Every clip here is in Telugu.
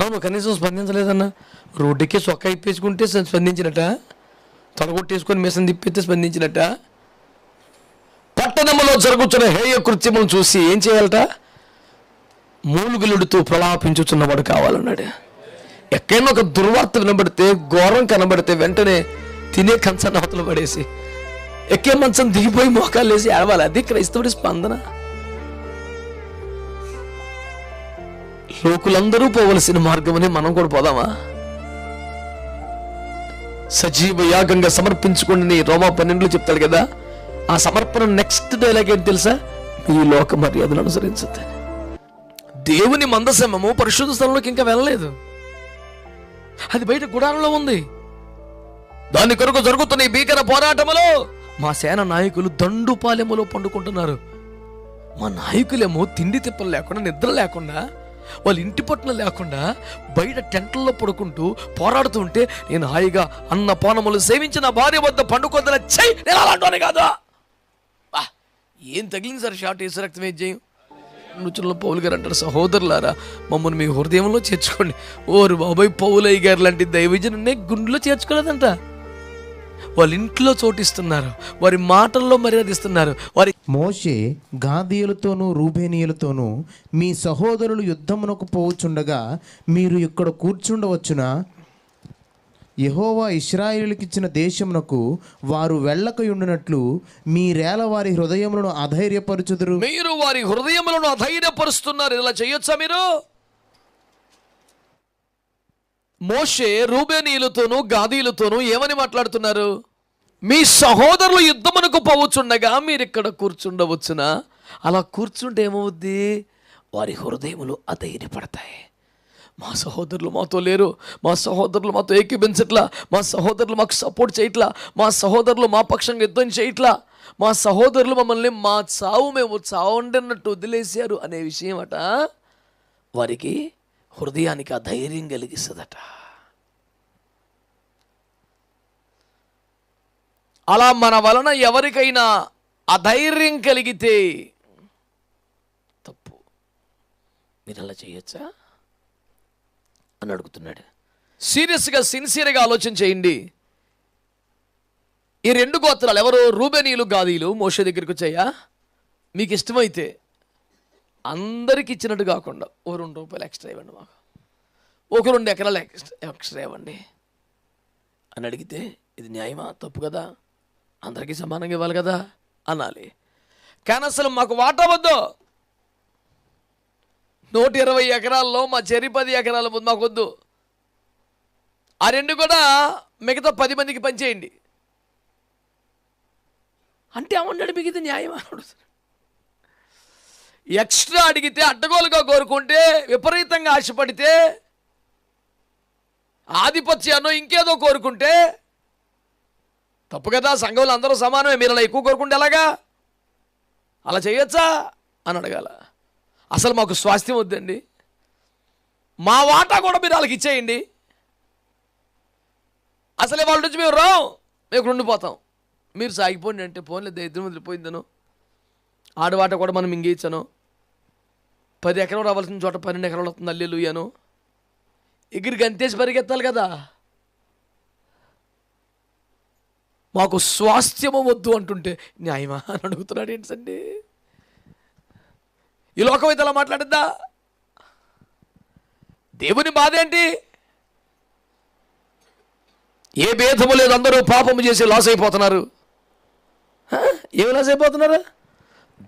నువ్వు కనీసం స్పందించలేదన్నా. రోడ్డుకే చొక్కా ఇప్పేసుకుంటే స్పందించినట్ట, తొడగొట్టేసుకొని మిషన్ తిప్పితే స్పందించినట్ట. పట్టణంలో జరుగుతున్న హేయ కృత్యములను చూసి ఏం చేయాలట? మూలుగులుడుతూ ప్రలాపించుచున్నవాడు కావాలన్నాడు. ఎక్కడైనా ఒక దుర్వార్త వినబడితే, ఘోరం కనబడితే వెంటనే తినే కంచాన్ని అవతల పడేసి ఎక్కే మంచం దిగిపోయి మోకాలు వేసి ఏడవాలి. అది క్రైస్తవుడి స్పందన. లోకులందరూ పోవలసిన మార్గమని మనం కూడా పోదామా? సజీవ యాగంగా సమర్పించుకోండి రోమా 12 చెప్తాడు కదా. ఆ సమర్పణ నెక్స్ట్ డైలాగ్ ఏంటి తెలుసా? మీ లోక మర్యాదను అనుసరించద్దు. దేవుని మందసమము పరిశుద్ధ స్థలంలోకి ఇంకా వెళ్ళలేదు. అది బయట గుడారంలో ఉంది. దాని కొరకు జరుగుతున్న ఈ భీకర పోరాటములో మా సేన నాయకులు దండుపాలెములో పండుకుంటున్నారు. మా నాయకులేమో తిండి తిప్పలు లేకుండా, నిద్ర లేకుండా, వాళ్ళ ఇంటి పట్టున లేకుండా బయట టెంట్లలో పడుకుంటూ పోరాడుతూ ఉంటే నేను హాయిగా అన్న పానములు సేవించి నా భార్య వద్ద పండుకొద్దన చెయ్యి. నేను అలాంటి కాదు. ఏం తగిలింది సార్ షార్ట్ వేసి రక్తమే చేయం. రుచుల్లో పౌలు గారు అంటారు, సహోదరులారా మమ్మల్ని మీ హృదయంలో చేర్చుకోండి. ఓరు బాబాయ్, పౌలయ్య గారు లాంటి దైవజనునే గుండెలో చేర్చుకోలేదంట. వాళ్ళ ఇంట్లో చోటిస్తున్నారు, వారి మాటల్లో మర్యాదిస్తున్నారు. వారి మోషే గాదీయులతోనూ రూబేనీయులతోనూ మీ సహోదరులు యుద్ధమునకు పోవుచుండగా మీరు ఇక్కడ కూర్చుండవచ్చునా? యెహోవా ఇశ్రాయేలుకిచ్చిన దేశమునకు వారు వెళ్ళకయుండునట్లు మీరేల వారి హృదయములను అధైర్యపరచుదురు. మీరు వారి హృదయములను అధైర్యపరుస్తున్నారు. ఇలా చేయొచ్చా మీరు? మోషే రూబేనీయులతోనూ గాదీయులతోనూ ఏమని మాట్లాడుతున్నారు? మీ సహోదరులు యుద్ధమునకు పోవచ్చుండగా మీరు ఇక్కడ కూర్చుండవచ్చునా? అలా కూర్చుంటే ఏమవుద్ది? వారి హృదయములు అధైర్యపడతాయి. మా సహోదరులు మాతో లేరు, మా సహోదరులు మాతో ఏకీభించట్లా, మా సహోదరులు మాకు సపోర్ట్ చేయట్లా, మా సహోదరులు మా పక్షంగా యుద్ధం చేయట్లా, మా సహోదరులు మమ్మల్ని మా చావు మేము చావుండన్నట్టు వదిలేశారు అనే విషయం అట వారికి హృదయానికి అధైర్యం కలిగిస్తుందట. అలా మన వలన ఎవరికైనా అధైర్యం కలిగితే తప్పు. మీరు అలా చేయొచ్చా అని అడుగుతున్నాడు. సీరియస్గా సిన్సియర్గా ఆలోచన చేయండి. ఈ 2 గోత్రాలు ఎవరు? రూబేనీయులు, గాదీయులు మోషే దగ్గరికి వచ్చాయా? మీకు ఇష్టమైతే అందరికి ఇచ్చినట్టు కాకుండా ఓ ₹2 ఎక్స్ట్రా ఇవ్వండి, మాకు ఒక 2 ఎకరాలు ఎక్స్ట్రా ఇవ్వండి అని అడిగితే ఇది న్యాయమా? తప్పు కదా. అందరికీ సమానంగా ఇవ్వాలి కదా అనాలి. కానీ అసలు మాకు వాటా వద్దు, 120 ఎకరాల్లో మా చెరి 10 ఎకరాల ముందు మాకు వద్దు, ఆ 2 కూడా మిగతా 10 మందికి పంచేయండి అంటే ఏమన్నాడు? మీకు ఇది న్యాయమా? ఎక్స్ట్రా అడిగితే, అడ్డగోలుగా కోరుకుంటే, విపరీతంగా ఆశపడితే, ఆధిపత్యాన్ని ఇంకేదో కోరుకుంటే తప్పు కదా. సంఘంలో అందరూ సమానమే, మీరు అలా ఎక్కువ కోరుకుంటే ఎలాగా? అలా చేయొచ్చా అని అడగాల. అసలు మాకు స్వాస్థ్యం వద్దండి, మా వాటా కూడా మీరు వాళ్ళకి ఇచ్చేయండి, అసలే వాళ్ళ నుంచి మేము రాం, మేము ఉండిపోతాం, మీరు సాగిపోండి అంటే పోన్లే దరిద్రం వదిలిపోయిందను, ఆడవాట కూడా మనం ఇంగేయించను, 10 ఎకరాలు రావాల్సిన చోట 12 ఎకరాలు వస్తుంది హల్లెలూయాను, ఎగిరికి అంతేసి పరిగెత్తాలి కదా. మాకు స్వాస్థ్యము వద్దు అంటుంటే న్యాయమా అని అడుగుతున్నాడు ఏంటండి? ఈ లోకం అయితే అలా మాట్లాడిద్దా? దేవుని బాధ ఏంటి? ఏ భేదము లేదు, అందరూ పాపము చేసి లాస్ అయిపోతున్నారు. ఏమి లాస్ అయిపోతున్నారు?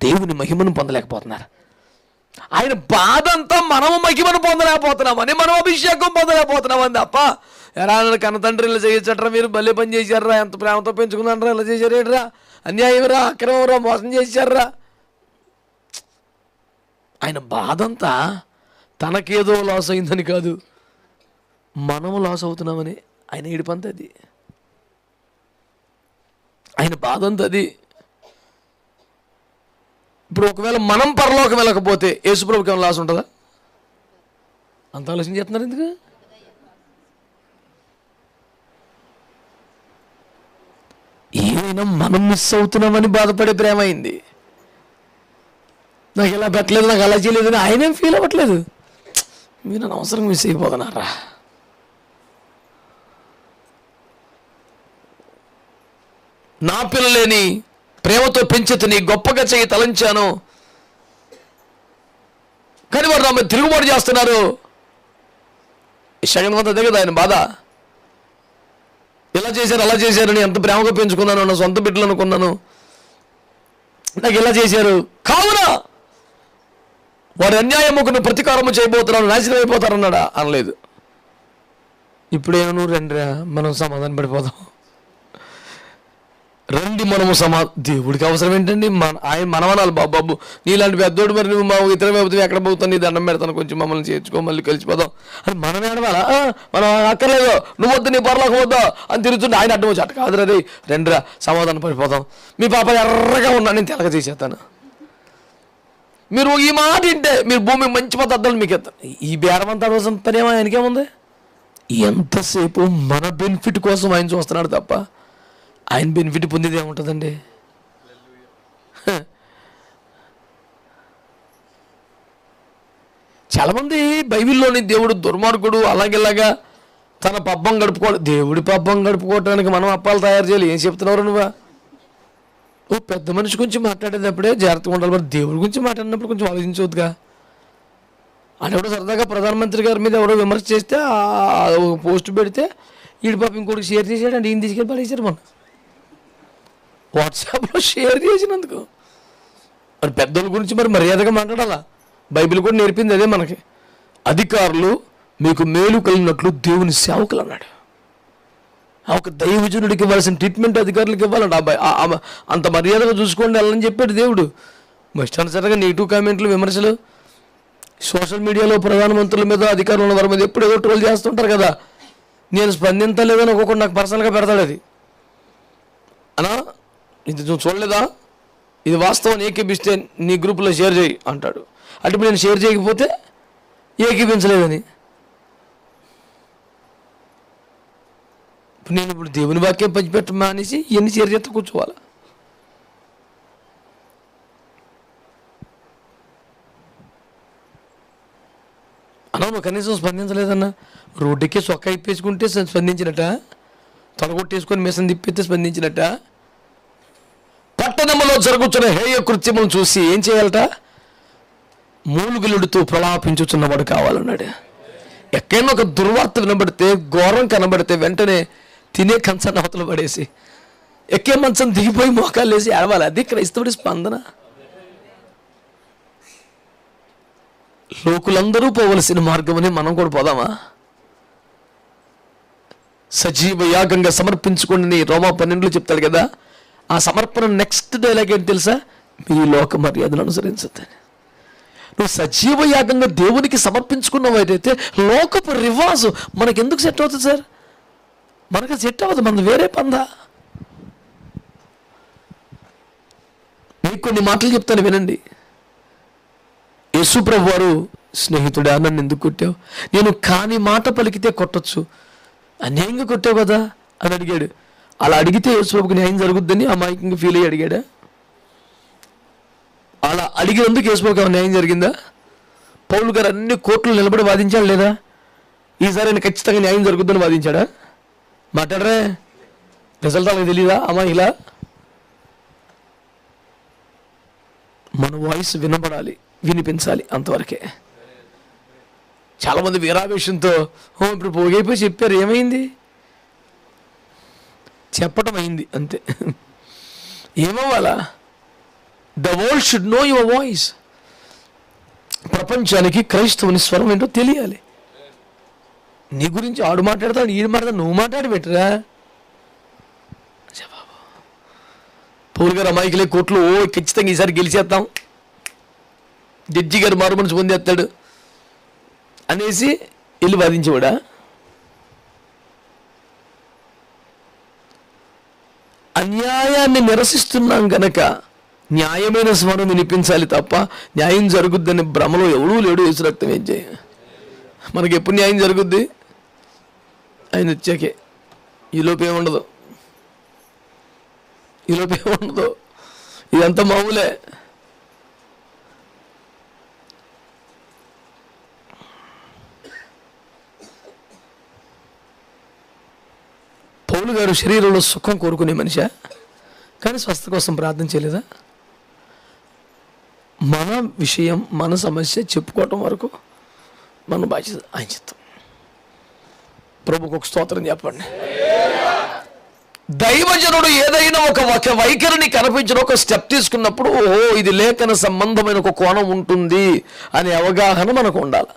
దేవుని మహిమను పొందలేకపోతున్నారు. ఆయన బాధ అంతా మనము మహిమను పొందలేకపోతున్నామని, మనం అభిషేకం పొందలేకపోతున్నామని తప్ప ఎరా కన్న తండ్రి ఇలా చేయొచ్చట్రా, మీరు భలే పని చేశారా, ఎంత ప్రేమతో పెంచుకున్నారా, ఇలా చేశారేట్రా, అన్యాయమరా, అక్రమరా, మోసం చేశారా. ఆయన బాధ అంతా తనకేదో లాస్ అయిందని కాదు, మనము లాస్ అవుతున్నామని ఆయన ఏడిపంతది. ఆయన బాధ అంతా అది. ఇప్పుడు ఒకవేళ మనం పరలోకం వెళ్ళకపోతే యేసుప్రభుకి ఏమైనా లాస్ ఉంటుందా? అంత ఆలోచన చేస్తున్నారు ఎందుకు? ఏమైనా మనం మిస్ అవుతున్నామని బాధపడే ప్రేమ అయింది. నాకు ఇలా పెట్టలేదు, నాకు అలా చేయలేదు అని ఆయనేం ఫీల్ అవ్వట్లేదు. మీరు నన్ను అవసరం మిస్ అయిపోతున్నారా? నా పిల్లలేని ప్రేమతో పెంచుతుని గొప్పగా చేయి తలంచాను, కానీ వారు నా మీద తిరుగుబాటు చేస్తున్నారు. శగనవంత అదే కదా ఆయన బాధ. ఇలా చేశారు అలా చేశారని ఎంత ప్రేమగా పెంచుకున్నాను, నా సొంత బిడ్డలు అనుకున్నాను, నాకు ఇలా చేశారు, కావున వారి అన్యాయముకు ప్రతీకారము చేయబోతున్నాను, నాశనం అయిపోతారన్నాడా? అనలేదు. ఇప్పుడేమో రండిరా మనం సమాధానం పడిపోదాం, రండి మనము దేవుడికి అవసరం ఏంటండి? ఆయన మనవనాలు బాబు నీలాంటి పెద్దోడు, మరి నువ్వు మా ఇతర వ్యవస్థ ఎక్కడ పోతాను, నీ దండం పెడతాను, కొంచెం మమ్మల్ని చేర్చుకో, మళ్ళీ కలిసిపోదాం అని మనం ఏడవాలా? మనం అక్కర్లేదు, నువ్వు వద్దు, నీ పరలోకి వద్దా అని తిరుగుతుంటే ఆయన అడ్డం వచ్చి అట్ట కాదురా రే, రండిరా సమాధానం పడిపోదాం, మీ పాప ఎర్రగా ఉన్నా నేను తెలగ చేసేస్తాను, మీరు ఈ మాట వింటే మీరు భూమి మంచి పద్ధతులు మీకు ఎత్తాను. ఈ బేరం అంతా కోసం పనేమో ఆయనకేముంది? ఎంతసేపు మన బెనిఫిట్ కోసం ఆయన చూస్తున్నాడు తప్ప ఆయన బెనిఫిట్ పొందేది ఏముంటుందండి? చాలామంది బైబిల్లోని దేవుడు దుర్మార్గుడు అలాగేలాగా తన పబ్బం గడుపుకోవడం, దేవుడి పబ్బం గడుపుకోవటానికి మనం అప్పాలు తయారు చేయాలి. ఏం చెప్తున్నావు నువ్వా? ఓ పెద్ద మనిషి గురించి మాట్లాడేటప్పుడే జాగ్రత్తగా ఉండాలి, మరి దేవుడి గురించి మాట్లాడినప్పుడు కొంచెం ఆలోచించవద్దుగా. అని ఎవడో సరదాగా ప్రధానమంత్రి గారి మీద ఎవడో విమర్శ చేస్తే ఒక పోస్ట్ పెడితే ఈడి పాప ఇంకోటి షేర్ చేసాడు, ఈయన తీసుకెళ్ళి పడేసారు మన వాట్సాప్లో షేర్ చేసినందుకు. మరి పెద్దోళ్ళ గురించి మరి మర్యాదగా మాట్లాడాలా? బైబిల్ కూడా నేర్పింది అదే మనకి. అధికారులు మీకు మేలు కలిగినట్లు దేవుని సేవకులు అన్నాడు. ఒక దైవజనుడికి ఇవ్వాల్సిన ట్రీట్మెంట్ అధికారులకు ఇవ్వాలంట. అంత మర్యాదగా చూసుకోండి వెళ్ళని చెప్పాడు దేవుడు. ఇష్టానుసారంగా నెగిటివ్ కామెంట్లు, విమర్శలు సోషల్ మీడియాలో ప్రధానమంత్రుల మీద, అధికారుల వారి మీద ఎప్పుడు ఏదో ట్రోల్ చేస్తుంటారు కదా. నేను స్పందించలేదని ఒక్కొక్కటి నాకు పర్సనల్గా పెడతాడు. అది అనా ఇది నువ్వు చూడలేదా, ఇది వాస్తవం ఏకీపిస్తే నీ గ్రూప్లో షేర్ చేయి అంటాడు. అంటే ఇప్పుడు నేను షేర్ చేయకపోతే ఏకీపించలేదని. నేను ఇప్పుడు దేవుని వాక్యం పంచిపెట్ట మానేసి ఎన్ని షేర్ చేస్తే కూర్చోవాలా? అన్నా నువ్వు కనీసం స్పందించలేదన్నా. రోడ్డుకి సొక్క ఇప్పేసుకుంటే స్పందించినట్ట, తొలగొట్టేసుకొని మిషన్ తిప్పితే స్పందించినట్ట. పట్టణంలో జరుగుతున్న హేయ కృత్యములను చూసి ఏం చేయాలట? మూలుగులుడుతూ ప్రలాపించుచున్నవాడు కావాలన్నాడు. ఎక్కడైనా ఒక దుర్వార్త వినబడితే, ఘోరం కనబడితే వెంటనే తినే కంచాన్ని అవతల పడేసి ఎక్కే మంచం దిగిపోయి మోకాలు వేసి ఏడవాలి. అది క్రైస్తవుడి స్పందన. లోకులందరూ పోవలసిన మార్గమని మనం కూడా పోదామా? సజీవ యాగంగా సమర్పించుకోండి రోమా 12 చెప్తాడు కదా. ఆ సమర్పణ నెక్స్ట్ డైలాగ్ ఏంటి తెలుసా? మీరు ఈ లోక మర్యాదను అనుసరించద్దని. నువ్వు సజీవ యాగంగా దేవునికి సమర్పించుకున్నవైతే లోకపు రివాజు మనకి ఎందుకు సెట్ అవుతుంది సార్? మనకు సెట్ అవ్వదు, మనది వేరే పందా. మీకు కొన్ని మాటలు చెప్తాను వినండి. యేసుప్రభు వారు, స్నేహితుడా నన్ను ఎందుకు కొట్టావు? నేను కాని మాట పలికితే కొట్టచ్చు, అన్యాయంగా కొట్టావు కదా అని అడిగాడు. అలా అడిగితే యేసుప్రభుకి న్యాయం జరుగుద్దని అమాయకంగా ఫీల్ అయ్యి అడిగాడా? అలా అడిగినందుకు యేసుప్రభుకి న్యాయం జరిగిందా? పౌలు గారు అన్ని కోర్టులు నిలబడి వాదించాడు లేదా? ఈసారి ఆయన ఖచ్చితంగా న్యాయం జరుగుద్దని వాదించాడా? మాట్లాడరే, రిజల్ట్ అలాగే తెలీదా? అమ్మాయిలా మన వాయిస్ వినపడాలి, వినిపించాలి, అంతవరకే. చాలామంది వీరావేశంతో ఇప్పుడు పోగైపోయి చెప్పారు, ఏమైంది? చెప్పటం అయింది అంతే. ఏమవ్వాలా? The world should know your voice. ప్రపంచానికి క్రైస్తవుని స్వరం ఏంటో తెలియాలి. నీ గురించి ఆడు మాట్లాడతాడు, ఈడు మాట్లాడతాడు, నువ్వు మాట్లాడి పెట్టరా. పౌలు గారు అమాయకులే కోర్టులో ఖచ్చితంగా ఈసారి గెలిచేద్దాం, జడ్జి గారు మారు మనసు పొందేస్తాడు అనేసి వెళ్ళి వాదించేవాడా? అన్యాయాన్ని నిరసిస్తున్నాం గనక న్యాయమైన స్వరం వినిపించాలి తప్ప న్యాయం జరుగుద్దని భ్రమలో ఎవడూ లేడు. యేసు రక్తం ఏం చేయ, మనకి ఎప్పుడు న్యాయం జరుగుద్ది? ఆయన వచ్చాకే. ఈలోపు ఏముండదు, ఈలోపు ఏముండదు, ఇదంతా మామూలే. . పౌలు గారు శరీరంలో సుఖం కోరుకునే మనిషా, కానీ స్వస్థత కోసం ప్రార్థన చేయలేదా? మన విషయం, మన సమస్య చెప్పుకోవటం వరకు మన బాధ్యత, ఆయన చిత్తం. ప్రభుకు ఒక స్తోత్రం చెప్పండి. దైవజనుడు ఏదైనా ఒక వైఖరిని కనిపించిన ఒక స్టెప్ తీసుకున్నప్పుడు, ఓహో ఇది లేఖన సంబంధమైన ఒక కోణం ఉంటుంది అనే అవగాహన మనకు ఉండాలి.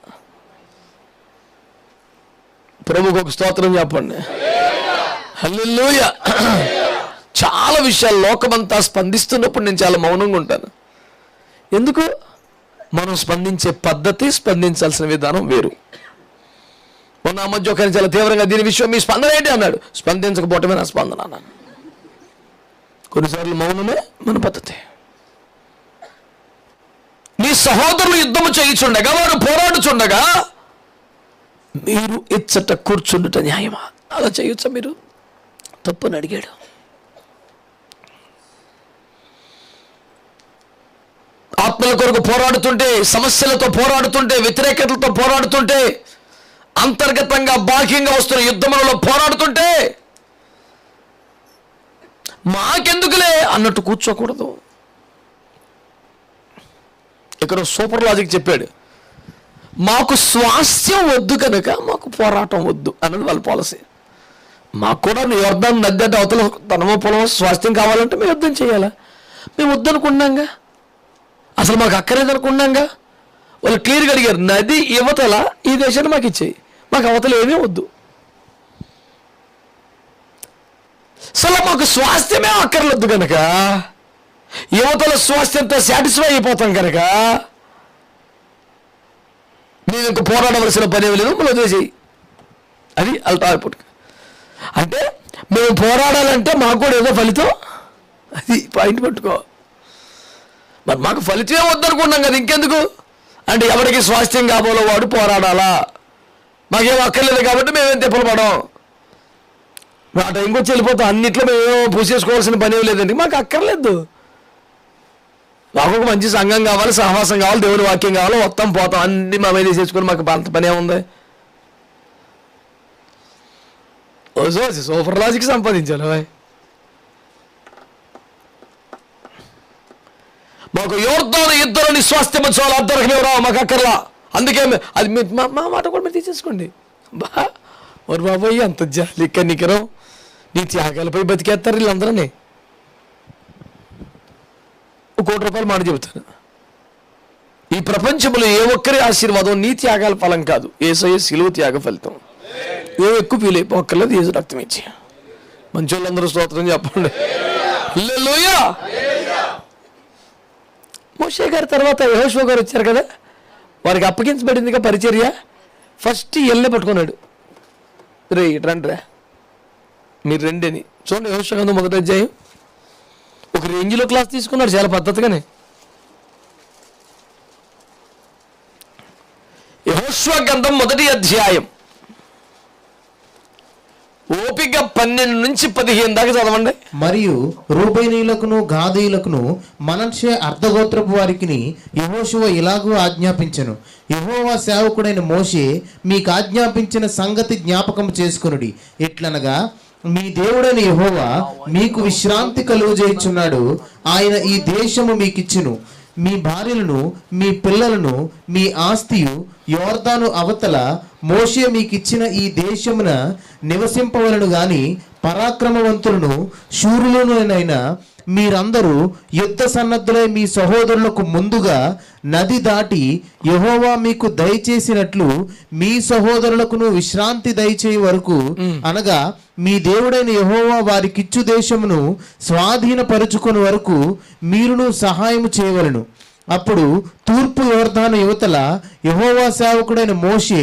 ప్రభుకు ఒక స్తోత్రం చెప్పండి. హల్లెలూయా. చాలా విషయాలు లోకమంతా స్పందిస్తున్నప్పుడు నేను చాలా మౌనంగా ఉంటాను. ఎందుకు? మనం స్పందించే పద్ధతి, స్పందించాల్సిన విధానం వేరు. మొన్న మధ్య ఒకరిని చాలా తీవ్రంగా దీని విషయం మీ స్పందన ఏంటి అన్నాడు. స్పందించకపోవటమే నా స్పందన అన్నాను. కొన్నిసార్లు మౌనమే మన పద్ధతి. నీ సహోదరులు యుద్ధము చేయుచుండగా, వారు పోరాడుచుండగా మీరు ఇచ్చట కూర్చుండుట న్యాయమా? అలా చేయొచ్చా మీరు? తప్పని అడిగాడు. ఆత్మల కొరకు పోరాడుతుంటే, సమస్యలతో పోరాడుతుంటే, వ్యతిరేకతలతో పోరాడుతుంటే, అంతర్గతంగా బాహ్యంగా వస్తున్న యుద్ధములలో పోరాడుతుంటే మాకెందుకులే అన్నట్టు కూర్చోకూడదు. ఇక్కడ సూపర్ లాజిక్ చెప్పాడు. మాకు స్వాస్థ్యం వద్దు కనుక మాకు పోరాటం వద్దు అన్నది వాళ్ళ పాలసీ. మాకు కూడా యోర్దాను నది అంటే అవతల తనమో పొలమో స్వాస్థ్యం కావాలంటే మేము యుద్ధం చేయాలా? మేము వద్దనుకున్నాంగా, అసలు మాకు అక్కర్లేదనుకున్నాంగా. వాళ్ళు క్లియర్గా అడిగారు, నది యువతల ఈ దేశాన్ని మాకు ఇచ్చేయి, మాకు అవతల ఏమీ వద్దు. అసలు మాకు స్వాస్థ్యమే అక్కర్లేదు కనుక, యువతల స్వాస్థ్యంతో సాటిస్ఫై అయిపోతాం కనుక మేము ఇంక పోరాడవలసిన పని ఏమి లేదు, మనం వదిలేసేయి. అది అల్టాపుట్. అంటే మేము పోరాడాలంటే మాకు కూడా ఏదో ఫలితం, అది పాయింట్ పట్టుకో. మరి మాకు ఫలితమే వద్దనుకున్నాం కదా, ఇంకెందుకు అంటే ఎవరికి స్వాస్థ్యం కాబోలో వాడు పోరాడాలా, మాకేం అక్కర్లేదు కాబట్టి మేమేం తిప్పలు పడం, ఆ టైంకి వచ్చి వెళ్ళిపోతాం, అన్నిట్లో మేము పూసేసుకోవాల్సిన పని ఏమి లేదండి. మాకు అక్కర్లేదు. మాకు ఒక మంచి సంఘం కావాలి, సహవాసం కావాలి, దేవుని వాక్యం కావాలి, మొత్తం పోతాం, అన్ని మా మీద చేసుకొని మాకు అంత పని ఏముంది? సూపర్ లాజిక్ సంపాదించాలి. మాకు యోర్దాను యుద్ధంలోని స్వాస్థ్యం చాలా అద్దరికి రావు, మాకు అక్కర్లా. అందుకే అది మా మాట కూడా మీరు తీసేసుకోండి. మరి బాబాయ్ అంత జాలి కనికరం, నీ త్యాగాలపై బతికేస్తారు వీళ్ళందరూ. ₹1,00,00,000 మాట చెబుతాను. ఈ ప్రపంచంలో ఏ ఒక్కరి ఆశీర్వాదం నీ త్యాగాల ఫలం కాదు, యేసయ్య శిలువ త్యాగ ఫలితం. ఏం ఎక్కువ ఫీల్ అయిపోక్కర్లేదు, యేసు రక్తం ఇచ్చి. మంచి వాళ్ళందరూ స్తోత్రం చెప్పండి. హల్లెలూయా. మోషే గారి తర్వాత యెహోషువ గారు వచ్చారు కదా, వారికి అప్పగించబడిందిగా పరిచర్య. ఫస్ట్ ఎల్లే పట్టుకున్నాడు, రే రండిరా మీరు రండి అని. చూడండి యెహోషువ గ్రంథం 1వ అధ్యాయం. ఒక రేంజ్లో క్లాస్ తీసుకున్నాడు చాలా పద్ధతిగానే. యెహోషువ గ్రంథం 1వ అధ్యాయం ఓపిక 12 నుంచి 15 దాకా చదవండి. మరియు రూబేనీయులకును గాదీయులకును మనష్షే అర్ధగోత్రపు వారికి యెహోషువ ఇలాగూ ఆజ్ఞాపించెను, యెహోవా సేవకుడైన మోషే మీకు ఆజ్ఞాపించిన సంగతి జ్ఞాపకం చేసుకొనుడి. ఎట్లనగా మీ దేవుడైన యెహోవా మీకు విశ్రాంతి కలుగజేయుచున్నాడు. ఆయన ఈ దేశము మీకిచ్చును. మీ భార్యలను, మీ పిల్లలను, మీ ఆస్తియు యోర్దాను అవతల మోషే మీకిచ్చిన ఈ దేశమున నివసింపవలను గాని పరాక్రమవంతులను శూరులనైనా మీరందరూ యుద్ధ సన్నద్ధులై మీ సహోదరులకు ముందుగా నది దాటి యెహోవా మీకు దయచేసినట్లు మీ సహోదరులకును విశ్రాంతి దయచేయ వరకు, అనగా మీ దేవుడైన యెహోవా వారికిచ్చు దేశమును స్వాధీనపరుచుకుని వరకు మీరును సహాయము చేయవలను. అప్పుడు తూర్పు యోర్దాను యువతల యెహోవా సేవకుడైన మోషే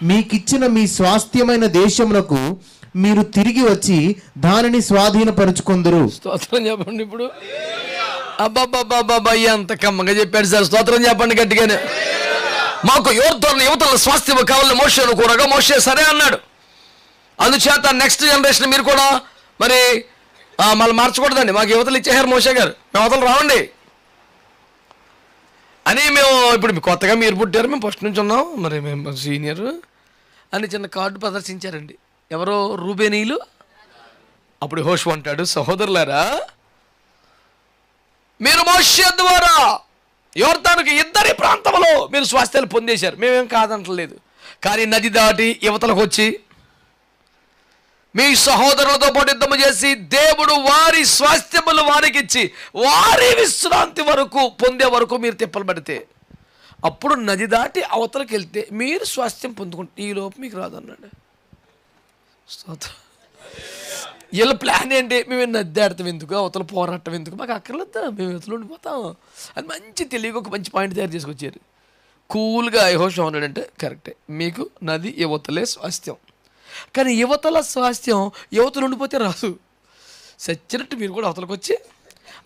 మీకిచ్చిన మీ స్వాస్థ్యమైన దేశమునకు మీరు తిరిగి వచ్చి దానిని స్వాధీనపరుచుకుందరు. స్తోత్రం చెప్పండి. ఇప్పుడు అబ్బాబ్బాబ్బా ఎంత కమ్మగా చెప్పాడు సార్. స్తోత్రం చెప్పండి గట్టిగానే. మాకు యోర్దాను యువతల స్వాస్థ్యం కావాలని మోషే అనుకోనగా మోషే సరే అన్నాడు. అందుచేత నెక్స్ట్ జనరేషన్ మీరు కూడా మరి మళ్ళీ మార్చకూడదండి, మాకు యువతలు ఇచ్చేసారు మోషే గారు, మేము అవతలు రావండి అని. మేము ఇప్పుడు కొత్తగా మీరు పుట్టారు, మేము ఫస్ట్ నుంచి ఉన్నాం, మరి మేము సీనియర్ అని చిన్న కార్డు ప్రదర్శించారండి. ఎవరో రూబేనీయులు అప్పుడు యెహోషువ అంటాడు, సహోదరులారా, మీరు మోషే ద్వారా యోర్దానుకి ఇద్దరి ప్రాంతంలో మీరు స్వాస్థ్యాలు పొందేశారు, మేమేం కాదంటలేదు. కానీ నది దాటి యువతలకు వచ్చి మీ సహోదరులతో పాటు యుద్ధము చేసి దేవుడు వారి స్వాస్థ్యములు వారికి ఇచ్చి వారి విశ్రాంతి వరకు పొందే వరకు మీరు తిప్పలు పడితే అప్పుడు నది దాటి అవతలకి వెళ్తే మీరు స్వాస్థ్యం పొందుకుంటే ఈ లోపు మీకు రాదన్నాడు. వీళ్ళ ప్లాన్ ఏంటి? మేము నది దాడతాం ఎందుకు, అవతల పోరాటం ఎందుకు, మాకు అక్కర్లేదా, మేము అవతల ఉండిపోతాం అది మంచి తెలియక ఒక మంచి పాయింట్ తయారు చేసుకొచ్చారు. కూల్గా యెహోషువ ఉన్నాడంటే కరెక్టే, మీకు నది యువతలే స్వాస్థ్యం. కానీ యువతల స్వాస్థ్యం యువతలు ఉండిపోతే రాదు. సచ్చినట్టు మీరు కూడా అవతలకు వచ్చి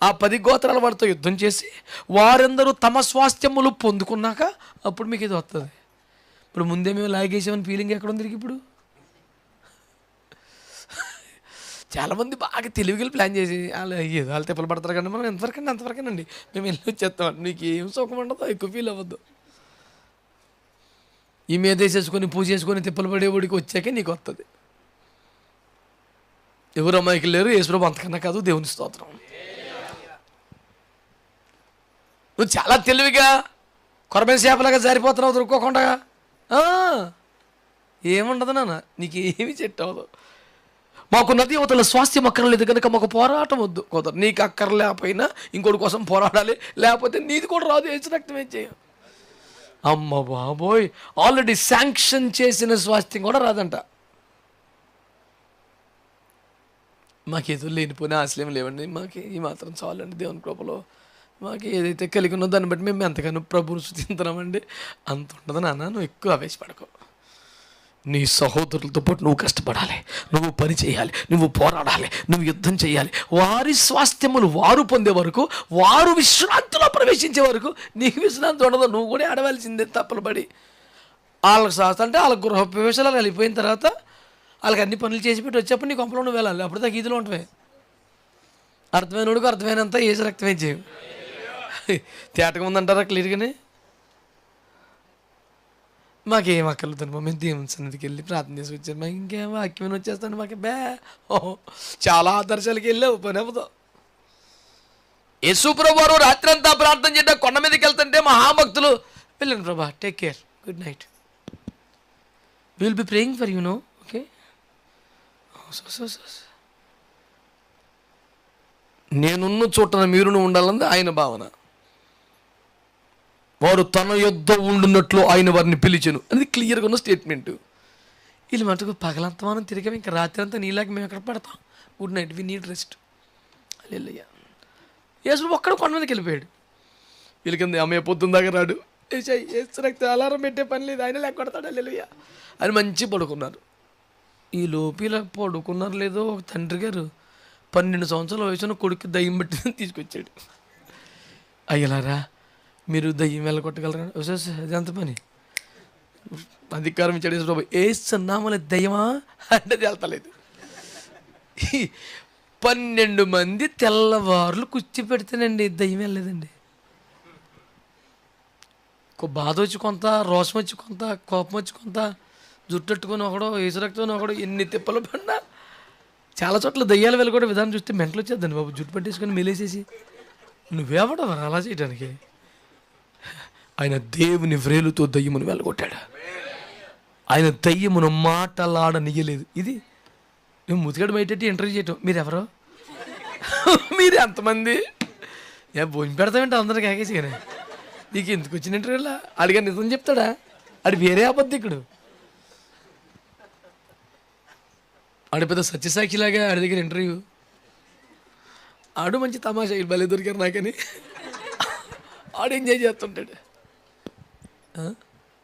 ఆ 10 గోత్రాల వారితో యుద్ధం చేసి వారందరూ తమ స్వాస్థ్యములు పొందుకున్నాక అప్పుడు మీకు ఇది వస్తుంది. ఇప్పుడు ముందే మేము లాగేసామని ఫీలింగ్ ఎక్కడ ఉంది ఇప్పుడు? చాలామంది బాగా తెలివిగా ప్లాన్ చేసి వాళ్ళు తిప్పలు పడతారు కానీ మనం అంతవరకేనండి మేము వెళ్ళి వచ్చేస్తాం. నీకు ఏం సుఖం ఉండదో, ఎక్కువ ఫీల్ అవ్వద్దు. ఈ మీద వేసేసుకొని పూజ చేసుకొని తిప్పలు పడేవాడికి వచ్చాకే నీకు వస్తుంది. ఎవరు అమ్మాయికి లేరు, యేసుప్రభు అంతకన్నా కాదు, దేవుని స్తోత్రం. నువ్వు చాలా తెలివిగా కొరమైన చేపలాగా జారిపోతున్నావు దొరుకోకుండా. ఏముండదు నాన్న, నీకు ఏమి చెట్టు అవ్వదు. మాకు నది అవతల స్వాస్థ్యం అక్కర్లేదు కనుక మాకు పోరాటం వద్దు. కుదరదు. నీకు అక్కర్లేకపోయినా ఇంకోటి కోసం పోరాడాలి, లేకపోతే నీది కూడా రాదు. ఏసు రక్తం ఏం చేయం. అమ్మ బాబోయ్, ఆల్రెడీ శాంక్షన్ చేసిన స్వాస్థ్యం కూడా రాదంట. మాకేదో లేనిపోయిన ఆశలేం లేవండి, మాకు ఈ మాత్రం చాలండి దేవుని కృపలో. మాకు ఏదైతే కలిగి ఉన్నదో దాన్ని బట్టి మేము ఎంతగానో ప్రభువును స్తుతింతున్నామండి. అంత ఉండదు నాన్న, నువ్వు ఎక్కువ ఆవేశపడకు. నీ సహోదరులతో పాటు నువ్వు కష్టపడాలి, నువ్వు పని చేయాలి, నువ్వు పోరాడాలి, నువ్వు యుద్ధం చేయాలి. వారి స్వాస్థ్యములు వారు పొందే వరకు, వారు విశ్రాంతిలో ప్రవేశించే వరకు నీకు విశ్రాంతి ఉండదు. నువ్వు కూడా ఆడవలసిందే తప్పలు పడి. వాళ్ళకి శాస్త్రం అంటే వాళ్ళ గృహ ప్రవేశాలు వెళ్ళిపోయిన తర్వాత వాళ్ళకి అన్ని పనులు చేసి పెట్టి వచ్చేప్పుడు నీ కొంపలో నువ్వు వెళ్ళాలి. అప్పుడు దాకా ఈదులో ఉంటాయి. అర్థమైనోడికి అర్థమైనంత ఏసు రక్తమే చేయం. తేటగా ఉందంటారా క్లియర్గానే? మాకేం అక్కర్లేదండి, మేము దేవుని సన్నిధికి వెళ్ళి ప్రార్థన చేసి వచ్చాను. మాకు ఇంకేం వాక్యమైన వచ్చేస్తాను. మాకు చాలా ఆదర్శాలకి వెళ్ళావు, పని అవ్వదు. యేసుప్రభు వారు రాత్రి అంతా ప్రార్థన చేయడం కొండ మీదకి వెళ్తుంటే మహాభక్తులు వెళ్ళండి ప్రభా, take care, good night, will be praying for you know, okay. నేనున్న చోటన మీరును ఉండాలని ఆయన భావన. వారు తన యొద్ద ఉండున్నట్లు ఆయన వారిని పిలిచెను అనేది క్లియర్గా ఉన్న స్టేట్మెంట్. వీళ్ళు మటుకు పగలంతా మనం తిరిగాము, ఇంకా రాత్రి అంతా నీలాగా మేము ఎక్కడ పడతాం. Good night, we need rest. అల్లెయ్య యేసు ఒక్కడ కొండ మీదకి వెళ్ళిపోయాడు. వీళ్ళకింద అమ్మాయి పొద్దున్న దాకా రాడు, రక్త అలారం పెట్టే పని లేదు, ఆయన లేక కొడతాడు. అల్లెయ్య అని మంచి పడుకున్నారు. ఈ లోపల పడుకున్నారు లేదో ఒక తండ్రి గారు 12 సంవత్సరాల వయసులో కొడుకు దయ్యం పెట్టి తీసుకొచ్చాడు. అయ్యలారా, మీరు దయ్యం వెళ్ళగొట్టగలరా? అది అంత పని అధికారం ఇచ్చాడు బాబు. ఏస్తున్నామని దయ్యమా అంటే వెళ్తలేదు. 12 మంది తెల్లవారులు కుర్చీ పెడితేనండి దయ్యం వెళ్ళలేదండి. బాధ వచ్చి కొంత, రోషం వచ్చి కొంత, కోపం వచ్చి కొంత, జుట్టట్టుకొని ఒకడో, ఏసురక్తని ఒకడో, ఎన్ని తిప్పలు పడినా చాలా చోట్ల దయ్యాలు వెళ్ళగొట్టే విధానం చూస్తే మెంటలు వచ్చేద్దండి బాబు. జుట్టు పట్టేసుకొని మెలేసేసి నువ్వేవడం అలా చేయడానికి. ఆయన దేవుని వ్రేలుతో దయ్యమును వెళ్ళగొట్టాడు. ఆయన దయ్యమును మాటలాడనియలేదు. ఇది మేము ముతిగడు బయటెట్టి ఇంటర్వ్యూ చేయటం. మీరెవరో, మీరు ఎంతమంది, భోజనం పెడతామంటే అందరికి ఆగేసి. కానీ నీకు ఎందుకు వచ్చిన ఇంటర్వ్యూలా అడిగా నిజం చెప్తాడా? అది వేరే అబద్ధికుడు. ఆడు పెద్ద సత్యసాక్షిలాగా ఆడి దగ్గర ఇంటర్వ్యూ. ఆడు మంచి తమాషా, భలే దొరికారు నాకని ఆడు ఎంజాయ్ చేస్తుంటాడు.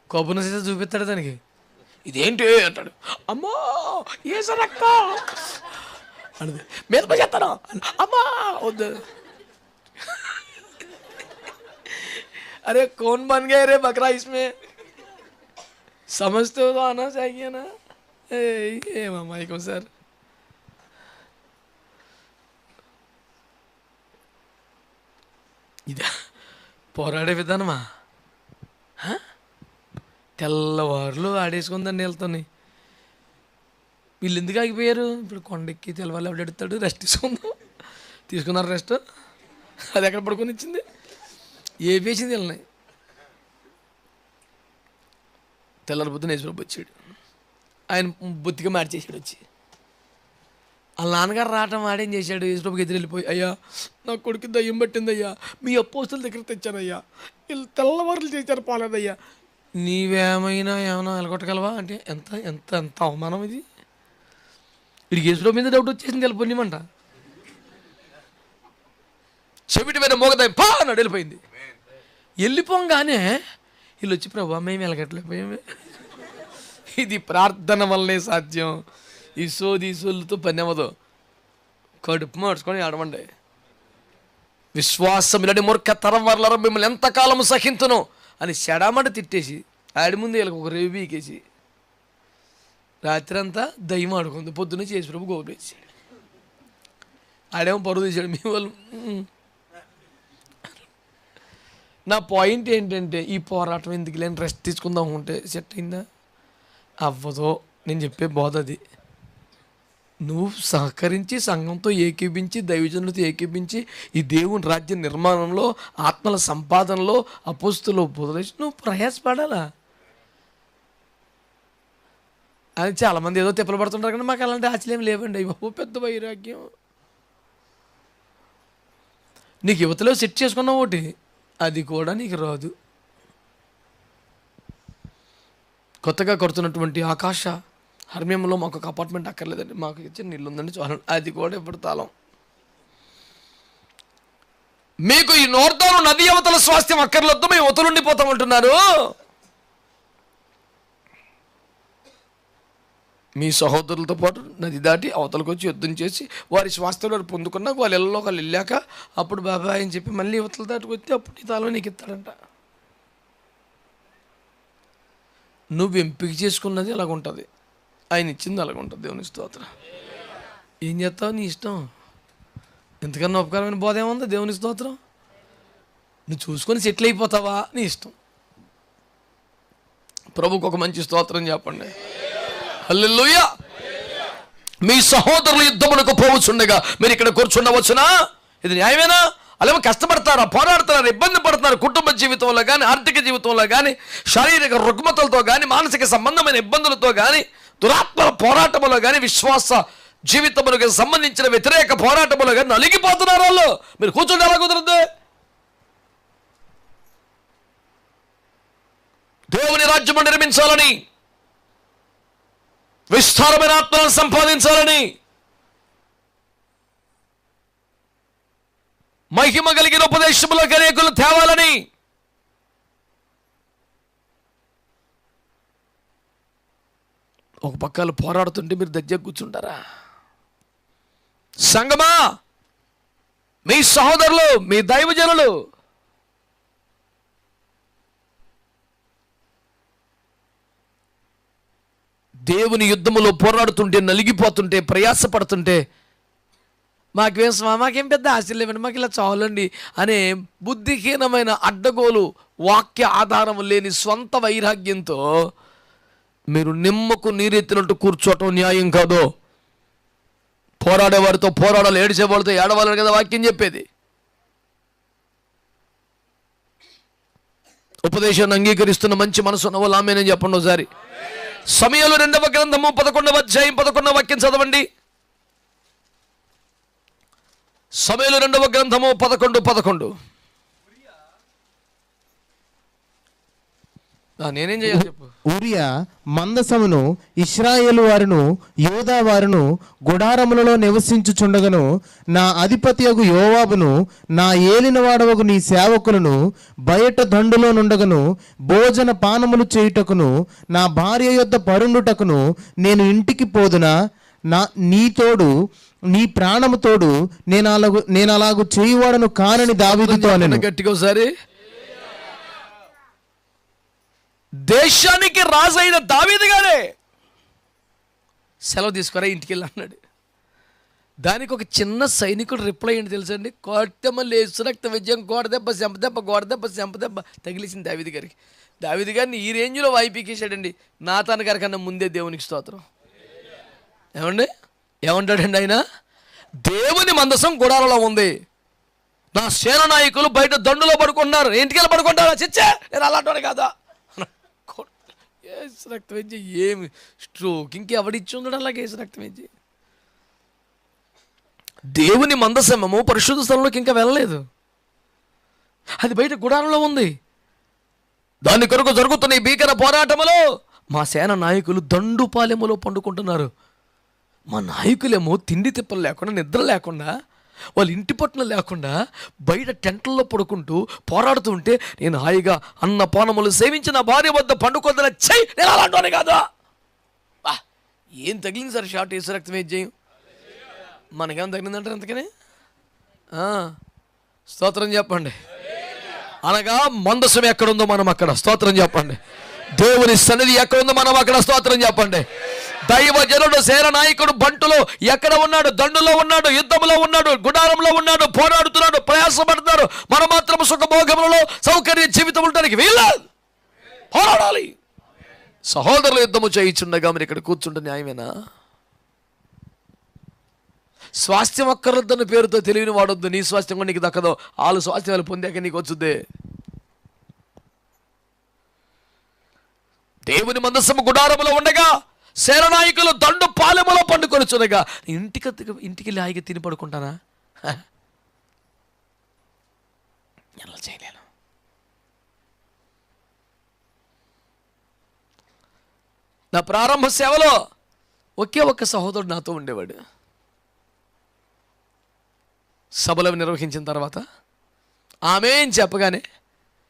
కోపన సీసా చూపిస్తాడు దానికి. ఇదేంటి అంటాడు. అమ్మో ఏసు రక్తం అన్నది మీద చేస్తాను. అమ్మా వద్దు. अरे कौन बन गए रे बकरा इसमें, समझते हो तो आना चाहिए ना. ఏ మామాయికం సార్. ఇదా పోరాడే విధానమా? తెల్లవారులు ఆడేసుకుందండి వెళ్తాను. వీళ్ళు ఎందుకు ఆగిపోయారు? ఇప్పుడు కొండెక్కి తెలవాలి ఎవడు ఎడతాడు, రెస్ట్ తీసుకున్నారు రెస్ట్. అది ఎక్కడ పడుకొని ఇచ్చింది? ఏ వేసింది వీళ్ళని. తెల్లారి పొద్దున యేసుప్రభు వచ్చాడు. ఆయన బొత్తిగా మార్చేసాడు వచ్చి. వాళ్ళ నాన్నగారు రావటం వాడేం చేశాడు? యేసుప్రభుకి ఎదురు వెళ్ళిపోయి, అయ్యా నా కొడుకు దయ్యం పట్టిందయ్యా, మీ అపోస్తుల దగ్గర తెచ్చానయ్యా, వీళ్ళు తెల్లవారులు చేశారు పాలేదయ్యా. ఏమైనా ఎలగొట్టగలవా అంటే ఎంత ఎంత ఎంత అవమానం ఇది. వీడికి యేసుప్రభు మీద డౌట్ వచ్చేసింది. వెళ్ళిపోయిమంట చెవిటి మీద మోగదాయి పా అన్నాడు. వెళ్ళిపోయింది. వెళ్ళిపోగానే వీళ్ళు వచ్చి, ప్రభు మేము వెలగట్లేకపోయామే. ఇది ప్రార్థన వల్లనే సాధ్యం. ఈ సోదిసోళ్ళతో పని అవ్వదు. కడుపు మార్చుకొని ఆడమండి. విశ్వాసం ఇలాంటి మూర్ఖ తరం వర్లరా మిమ్మల్ని ఎంతకాలము సహించును అని చెడామడి తిట్టేసి ఆడి ముందు వీళ్ళకి ఒక రేవు బీకేసి రాత్రి అంతా దయ్యం ఆడుకుంది. పొద్దున్న యేసుప్రభు గోపేసి ఆడేమో పరువు తీసాడు. మీ వాళ్ళు నా పాయింట్ ఏంటంటే, ఈ పోరాటం ఎందుకు లేని రెస్ట్ తీసుకుందాం ఉంటే సెట్ అయిందా? అవ్వదో. నేను చెప్పే బోధ అది. నువ్వు సహకరించి సంఘంతో ఏకీపించి దైవజనులతో ఏకీపించి ఈ దేవుని రాజ్య నిర్మాణంలో ఆత్మల సంపాదనలో అపోస్తులు ఉపదేశం నువ్వు ప్రయాసపడాలా. అది చాలామంది ఏదో తిప్పలు పడుతుంటారు కానీ మాకు అలాంటి ఆశలేం లేవండి. అయ్యో పెద్ద వైరాగ్యం. నీకు యువతలో సెట్ చేసుకున్నావు ఒకటి, అది కూడా నీకు రాదు. కొత్తగా కొడుతున్నటువంటి ఆకాశ హర్మ్యంలో మాకు ఒక అపార్ట్మెంట్ అక్కర్లేదండి, మాకు ఇచ్చిన ఇల్లు ఉందండి చాలు, అది కూడా ఎప్పుడు తాళం. మీకు ఈ నోర్దాను నది అవతల స్వాస్థ్యం అక్కర్లొద్దు, మేము అవతలుండిపోతామంటున్నారు. మీ సహోదరులతో పాటు నది దాటి అవతలకు వచ్చి యుద్ధం చేసి వారి స్వాస్థ్యం వారు పొందుకున్నాక వాళ్ళ ఇళ్ళలో వాళ్ళు వెళ్ళాక అప్పుడు బాబాయ్ అని చెప్పి మళ్ళీ అవతల దాటికి వచ్చి అప్పుడు నీ తాళం నీకు ఇస్తాడంట. నువ్వు ఎంపిక చేసుకున్నది అలాగుంటుంది, ఆయన ఇచ్చింది అలాగుంటుంది. దేవుని స్తోత్రం. ఏం చేస్తావు నీ ఇష్టం. ఎంతకన్నా ఉపకారమైన బోధ ఏముంది? దేవుని స్తోత్రం. నువ్వు చూసుకొని సెటిల్ అయిపోతావా నీ ఇష్టం. ప్రభుకు ఒక మంచి స్తోత్రం చెప్పండి. హల్లెలూయా. మీ సహోదరులు యుద్ధమునకు పోవచ్చుండగా మీరు ఇక్కడ కూర్చుండవచ్చునా? ఇది న్యాయమేనా? అలాగే కష్టపడతారా, పోరాడుతారా, ఇబ్బంది పడుతున్నారు కుటుంబ జీవితంలో కానీ, ఆర్థిక జీవితంలో కానీ, శారీరక రుగ్మతలతో కానీ, మానసిక సంబంధమైన ఇబ్బందులతో కానీ, దురాత్మల పోరాటములో కానీ, విశ్వాస జీవితములకు సంబంధించిన వ్యతిరేక పోరాటములో కానీ నలిగిపోతున్నారు వాళ్ళు. మీరు కూర్చుంటే ఎలా కుదరదు? దేవుని రాజ్యము నిర్మించాలని, విస్తారమైన ఆత్మలను సంపాదించాలని, మహిమ కలిగిన ఉపదేశములకు అనేకులు తేవాలని, ఒక పక్కలు పోరాడుతుంటే మీరు దగ్గర కూర్చుంటారా? సంగమా, మీ సహోదరులు, మీ దైవజనులు దేవుని యుద్ధములో పోరాడుతుంటే, నలిగిపోతుంటే, ప్రయాసపడుతుంటే మాకేం పెద్ద ఆశలు లేవండి, మాకు ఇలా చాలండి అనే బుద్ధిహీనమైన అడ్డగోలు వాక్య ఆధారం లేని స్వంత వైరాగ్యంతో మీరు నిమ్మకు నీరెత్తినట్టు కూర్చోవటం న్యాయం కాదు. పోరాడేవారితో పోరాడాలి, ఏడిచేవాడితో ఏడవాలని కదా వాక్యం చెప్పేది. ఉపదేశాన్ని అంగీకరిస్తున్న మంచి మనసు ఉన్న వాళ్ళు ఆమేనని చెప్పండి ఒకసారి. సమయంలో 2వ గ్రంథము 11వ అధ్యాయం 11వ వాక్యం చదవండి. సమయంలో 2వ గ్రంథము 11:11. నేనేం చేయాలి చెప్పు. ఊరియా మందసమును, ఇశ్రాయేలు వారును, యూదా వారును గుడారములలో నివసించుచుండగను, నా అధిపతియగు యోవాబును, నా ఏలినవాడవగు నీ సేవకులను బయట దండులో నుండగను, భోజన పానములు చేయుటకును, నా భార్య యొద్ద పరుండుటకును నేను ఇంటికి పోదునా? నీ తోడు, నీ ప్రాణము తోడు నేను అలాగు చేయువాడను కానని దావీదుతో అనెను. గట్టిగా ఒకసారి. దేశానికి రాజైన దావీదు గారే సెలవు తీసుకురా ఇంటికి వెళ్ళి అన్నాడు. దానికి ఒక చిన్న సైనికుడు రిప్లై ఏంటి తెలుసండి? కోటెమ్మ లేసు రక్త విజయం, గోడదెబ్బ చెంపదెబ్బ, గోడదెబ్బ చెంపదెబ్బ తగిలిసింది దావీదు గారికి. దావీదు గారిని ఈ రేంజ్లో వాయిపీకేశాడండి నాతాన్ గారి కన్నా ముందే. దేవునికి స్తోత్రం. ఏమంటాడండి ఆయన? దేవుని మందసం గుడారంలో ఉంది, నా సేన నాయకులు బయట దండులో పడుకుంటున్నారు, ఇంటికెళ్ళి పడుకుంటారా? చిచ్చే, నేను అలాంటి కాదా? ఏసు రక్తం వేసి ఏమి స్ట్రోక్ ఇంకెవడిచ్చి ఉన్నాడు అలాగే ఏసు రక్తం వేసి. దేవుని మందసమము పరిశుద్ధ స్థలంలోకి ఇంకా వెళ్ళలేదు, అది బయట గుడారంలో ఉంది. దాని కొరకు జరుగుతున్న ఈ భీకర పోరాటములో మా సేన నాయకులు దండుపాలెములో పండుకుంటున్నారు. మా నాయకులేమో తిండి తిప్పలు లేకుండా, నిద్ర లేకుండా, వాళ్ళ ఇంటి పట్టున లేకుండా బయట టెంట్లలో పడుకుంటూ పోరాడుతూ ఉంటే నేను హాయిగా అన్న పానములు సేవించి నా భార్య వద్ద పండుకొద్దల చెయ్యి, నేను అలాంటి కాదా? ఏం తగిలింది సార్ షార్ట్ ఏసు రక్తం ఏం చేయం? మనకేం తగిలిందంటారు అందుకని స్తోత్రం చెప్పండి. అనగా మందసం ఎక్కడుందో మనం అక్కడ స్తోత్రం చెప్పండి. దేవుని సన్నిధి ఎక్కడుందో మనం అక్కడ స్తోత్రం చెప్పండి. దైవజనుడు సేన నాయకుడు బంటులో ఎక్కడ ఉన్నాడు? దండులో ఉన్నాడు, యుద్ధంలో ఉన్నాడు, గుడారంలో ఉన్నాడు, పోరాడుతున్నాడు, ప్రయాసపడుతున్నాడు. మనం మాత్రం సుఖభోగములలో సౌకర్య జీవితం ఉండడానికి వీల్లేదు, పోరాడాలి. సహోదరులు యుద్ధము చేయించుండగా మీరు ఇక్కడ కూర్చుంటే న్యాయమేనా? స్వాస్థ్యం అక్కర్లేదన్న పేరుతో తెలివిని వాడొద్దు. నీ స్వాస్థ్యం కూడా నీకు దక్కదో, వాళ్ళు స్వాస్థ్యాలు పొందాక నీకు వచ్చుద్దే. దేవుని మందసము గుడారములో ఉండగా సేననాయకులు దండు పాలెములో పండుకొని చూడగా ఇంటికి హాయిగా తిని పడుకుంటానా? ఎలా చేయలేను. నా ప్రారంభ సేవలో ఒకే ఒక్క సహోదరుడు నాతో ఉండేవాడు. సభలు నిర్వహించిన తర్వాత ఆమె ఏం చెప్పగానే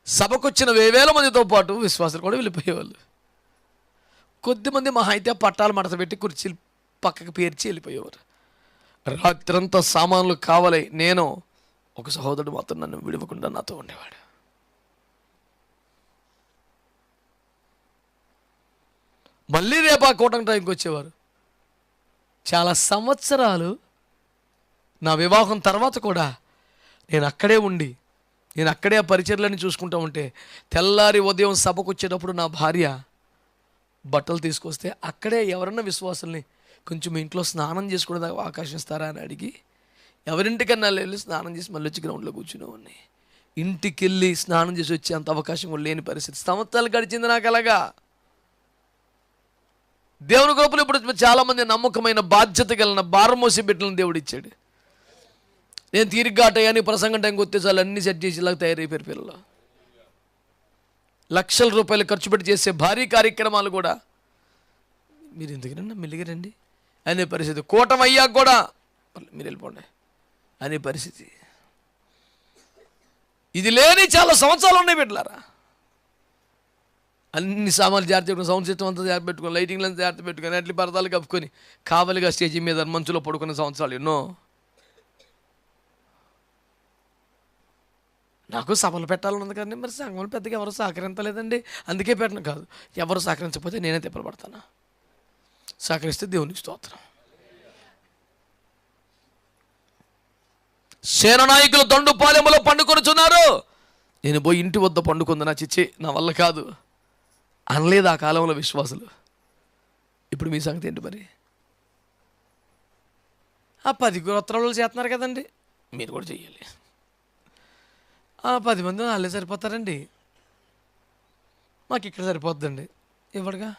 సభకొచ్చిన 1000 మందితో పాటు విశ్వాసులు కూడా వెళ్ళిపోయేవాళ్ళు. కొద్దిమంది మహా అయితే పట్టాలు మడత పెట్టి కుర్చీలు పక్కకు పేర్చి వెళ్ళిపోయేవారు. రాత్రంతా సామాన్లు కావాలి. నేను ఒక సహోదరుడు మాత్రం నన్ను విడవకుండా నాతో ఉండేవాడు. మళ్ళీ రేపు ఆ కూటమి టైంకి వచ్చేవారు. చాలా సంవత్సరాలు నా వివాహం తర్వాత కూడా నేను అక్కడే ఉండి, నేను అక్కడే ఆ పరిచర్లని చూసుకుంటూ ఉంటే తెల్లారి ఉదయం సభకు వచ్చేటప్పుడు నా భార్య బట్టలు తీసుకొస్తే అక్కడే ఎవరన్నా విశ్వాసుల్ని కొంచెం ఇంట్లో స్నానం చేసుకునే అవకాశం ఇస్తారా అని అడిగి ఎవరింటికన్నా వెళ్ళి స్నానం చేసి మళ్ళీ వచ్చి గ్రౌండ్లో కూర్చునేవాడిని. ఇంటికి వెళ్ళి స్నానం చేసి వచ్చే అంత అవకాశం కూడా లేని పరిస్థితి. సంవత్సరాలు గడిచింది నాకు అలాగా. దేవుని కృపలో ఇప్పుడు చాలామంది నమ్మకమైన బాధ్యత కలిగిన భారమోసి బిడ్డలను దేవుడు ఇచ్చాడు. నేను తీరిగ్గా టయానికి ప్రసంగం టైంకి వస్తే చాలు అన్నీ సెట్ చేసి ఇలాగ తయారైపోయారు పిల్లలు. లక్షల రూపాయలు ఖర్చు పెట్టి చేసే భారీ కార్యక్రమాలు కూడా మీరు ఎందుకురండి మెల్లిగా రండి అనే పరిస్థితి. కూటమి అయ్యాక కూడా మీరు వెళ్ళిపోండి అనే పరిస్థితి. ఇది లేని చాలా సంవత్సరాలు ఉన్నాయి బిడ్డలారా. అన్ని సామాన్లు జాగ్రత్త పెట్టుకుని, సౌండ్ సిస్టమ్ అంతా జాగ్రత్త పెట్టుకుని, లైటింగ్లను జాగ్రత్త పెట్టుకుని, అట్లా పరదాలు కప్పుకొని కావలిగా స్టేజీ మీద మంచులో పడుకునే సంవత్సరాలు ఎన్నో. నాకు సభలు పెట్టాలన్నది కానీ మరి సంఘంలో పెద్దగా ఎవరు సహకరించలేదండి, అందుకే పెట్టను కాదు. ఎవరు సహకరించకపోతే నేనే తిప్పలు పడతాను. సహకరిస్తే దేవునికి స్తోత్రం. సేన నాయకులు దండుపాలెములో పండుకొనుచున్నారు. నేను పోయి ఇంటి వద్ద పండుకుంది, నా చిచ్చి నా వల్ల కాదు అనలేదు ఆ కాలంలో విశ్వాసులు. ఇప్పుడు మీ సంగతి ఏంటి మరి? ఆ 10 గోత్రాలు చేస్తున్నారు కదండి, మీరు కూడా చెయ్యాలి. 10 మంది వాళ్ళే సరిపోతారండి, మాకు ఇక్కడ సరిపోద్దండి. ఇవ్వడుగా,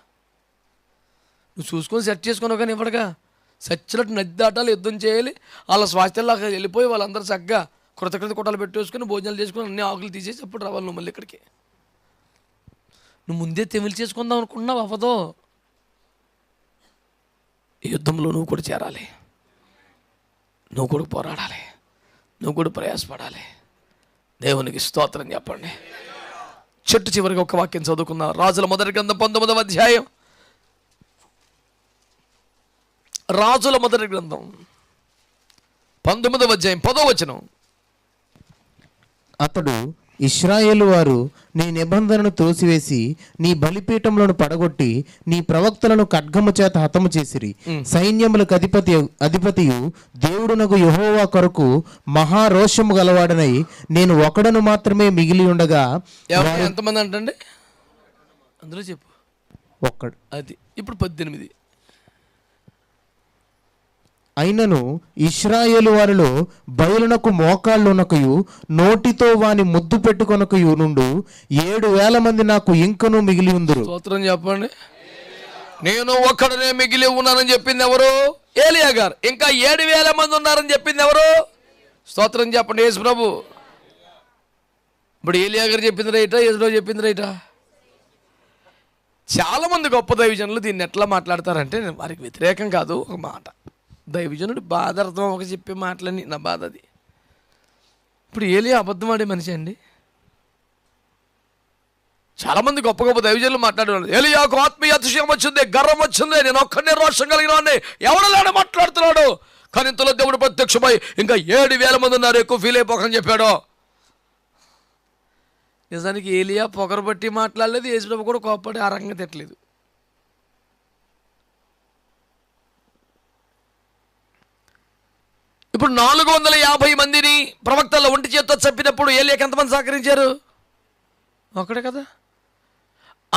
నువ్వు చూసుకొని సెట్ చేసుకున్నావు కానీ ఇవ్వడుగా. సచ్చినట్టు నది దాటాలి, యుద్ధం చేయాలి. వాళ్ళ స్వాస్థ్యాల్లాగా వెళ్ళిపోయి వాళ్ళందరూ చక్కగా కృతజ్ఞత కొట్టాలు పెట్టేసుకొని భోజనాలు చేసుకుని అన్ని ఆకులు తీసేసి అప్పుడు రావాలి నువ్వు మళ్ళీ ఇక్కడికి. నువ్వు ముందే తెమిలి చేసుకుందాం అనుకున్నావు, అవ్వదో. ఈ యుద్ధంలో నువ్వు కూడా చేరాలి, నువ్వు కూడా పోరాడాలి, నువ్వు కూడా ప్రయాసపడాలి. దేవునికి స్తోత్రం చెప్పండి. చెట్టు చివరికి ఒక వాక్యం చదువుకున్నా. రాజుల మొదటి గ్రంథం 19వ అధ్యాయం. రాజుల మొదటి గ్రంథం 19వ అధ్యాయం 10వ వచనం. అతడు ఇశ్రాయేలు వారు నీ నిబంధనను తోసివేసి నీ బలిపీఠములను పడగొట్టి నీ ప్రవక్తలను ఖడ్గము చేత హతము చేసిరి. సైన్యములకు అధిపతియు దేవుడునగు యెహోవా కొరకు మహారోషము గలవాడనై నేను ఒకడను మాత్రమే మిగిలి ఉండగా. ఎంతమంది అంటండి అందులో చెప్పు? ఒక్కడు. అది ఇప్పుడు 18. అయినను ఇశ్రాయేలు వారిలో బయలునకు మోకాళ్ళునకయు నోటితో వాని ముద్దు పెట్టుకొనకయు నుండు 7,000 మంది నాకు ఇంకనూ మిగిలి ఉందురు. స్తోత్రం చెప్పండి. నేను ఒక్కడనే మిగిలి ఉన్నానని చెప్పింది ఎవరు? ఏలియా గారు. ఇంకా 7,000 మంది ఉన్నారని చెప్పింది ఎవరు? స్తోత్రం చెప్పండి యేసు ప్రభు. ఇప్పుడు ఏలియా గారు చెప్పింది రైటా, యేసురావు చెప్పింది రైటా? చాలామంది గొప్ప దైవజనులు దీన్ని ఎట్లా మాట్లాడతారంటే, వారికి వ్యతిరేకం కాదు, ఒక మాట దైవజనుడు బాధ అర్థం ఒక చెప్పే మాటలని నా బాధ అది. ఇప్పుడు ఏలియా అబద్ధం ఆడే మనిషి అండి. చాలామంది గొప్ప గొప్ప దైవజనులు మాట్లాడేవాళ్ళు, ఏలియాకు ఆత్మీయ అతిశయం వచ్చింది, గర్వం వచ్చింది, నేను ఒక్కడే రోషం కలిగిన వాడిని, ఎవడలేడు మాట్లాడుతున్నాడు. కానీ ఇంతలో దేవుడు ప్రత్యక్షమై ఇంకా 7,000 మంది ఉన్నారు, ఎక్కువ ఫీల్ అయిపోకని చెప్పాడు. నిజానికి ఏలియా పొగరు బట్టి మాట్లాడలేదు, యేసుప్రభు కూడా కోప్పడి ఆ రకంగా తిట్టలేదు. ఇప్పుడు 450 మందిని ప్రవక్తల ఒంటి చేత్తో చంపినప్పుడు ఏలియాకి ఎంతమంది సహకరించారు? ఒకడే కదా.